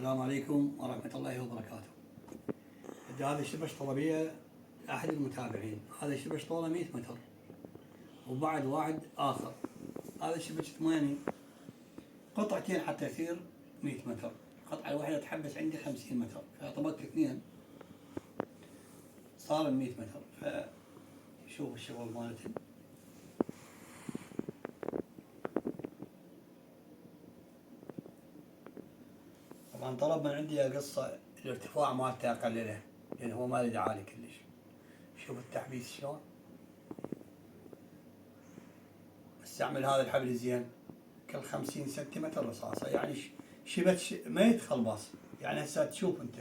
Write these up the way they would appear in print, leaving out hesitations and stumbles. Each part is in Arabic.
السلام عليكم ورحمة الله وبركاته. هذا الشبش طلبية أحد المتابعين. هذا الشبش طوله 100 متر وبعد واحد آخر. هذا الشبش ثماني قطعتين حتى يصير 100 متر. القطعة الواحدة تحبس عندي 50 متر، فطبقت اثنين صار 100 متر. فشوف الشغل مالتهم. طبعا طلب من عندي قصة الارتفاع مالته أقلله لأن هو ما له داعي كلش. شوف التحبيس شلون. استعمل هذا الحبل زين كل 50 سنتيمتر رصاصة، يعني شبت ما يتخلبص. يعني هسه تشوف انت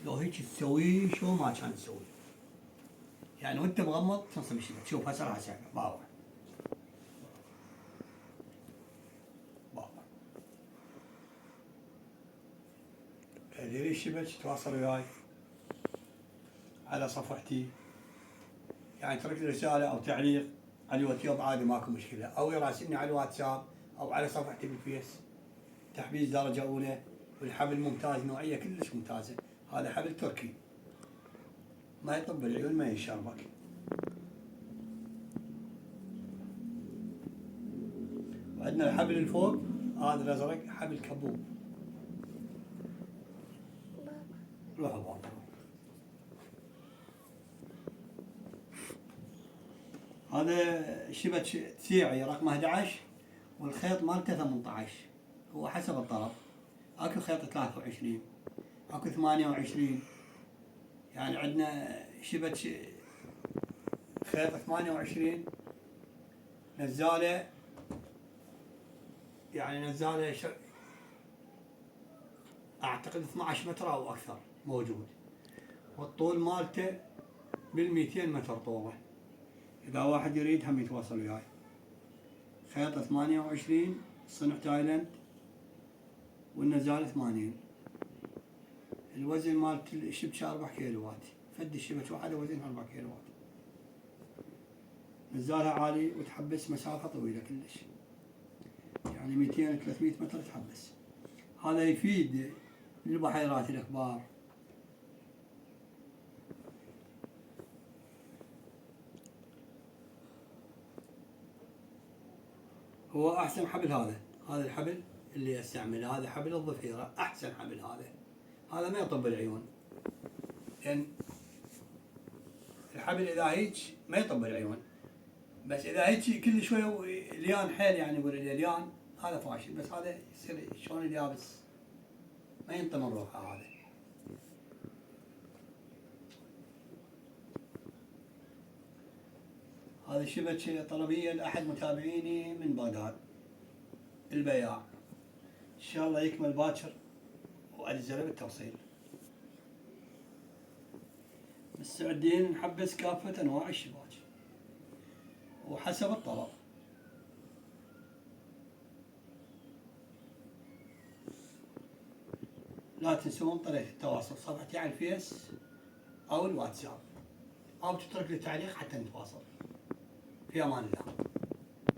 لو هيك تسويه شو ما كان تسوي، يعني وانت مغمض تنصب الشبت. شوف هسه راح اسوي باوع باوع. هذيل الشبت تواصل وياي على صفحتي، يعني ترك لي رسالة أو تعليق على اليوتيوب عادي ماكو مشكلة، أو يراسلني على الواتساب أو على صفحتي بالفيس. تحبيس درجة أولى والحبل ممتاز، نوعية كلش ممتازة. هذا حبل تركي ما يطب العيون ما يشربك. وعندنا الحبل الفوق هذا الأزرق حبل كبوب. روح بابا. هذا شبت سيعي رقم 11 والخيط مالته 18. هو حسب الطلب. اكو خيط 23 اكو 28. يعني عندنا شبت خيط 28 نزاله، يعني نزاله اعتقد 12 متر او اكثر موجود، والطول مالته بال200 متر طوله. اذا واحد يريد هم يتواصل وياي. خيط 28 صنع تايلاند والنزال 80. الوزن مالت الشبكة 4 كيلوات. فد الشبكة واحدة وزنها 4 كيلوات. نزالها عالي وتحبس مسافة طويلة كلش، يعني 200 300 متر تحبس. هذا يفيد للبحيرات الكبار. هو أحسن حبل هذا الحبل اللي استعمله. هذا حبل الضفيرة أحسن حبل. هذا ما يطب العيون، لأن الحبل إذا هيك ما يطب العيون، بس إذا هيك كل شوية ليان حيل، يعني يقول لي ليان هذا فاشل. بس هذا يصير شلون اليابس ما ينطي من روحه. هذا الشبكة طلبية لأحد متابعيني من بغداد البياع. إن شاء الله يكمل باكر وأجزله بالتوصيل. مستعدين نحبس كافة أنواع الشباك وحسب الطلب. لا تنسون طريقة التواصل، صفحتي على الفيس أو الواتساب، أو تترك لي تعليق حتى نتواصل. في أمان الله.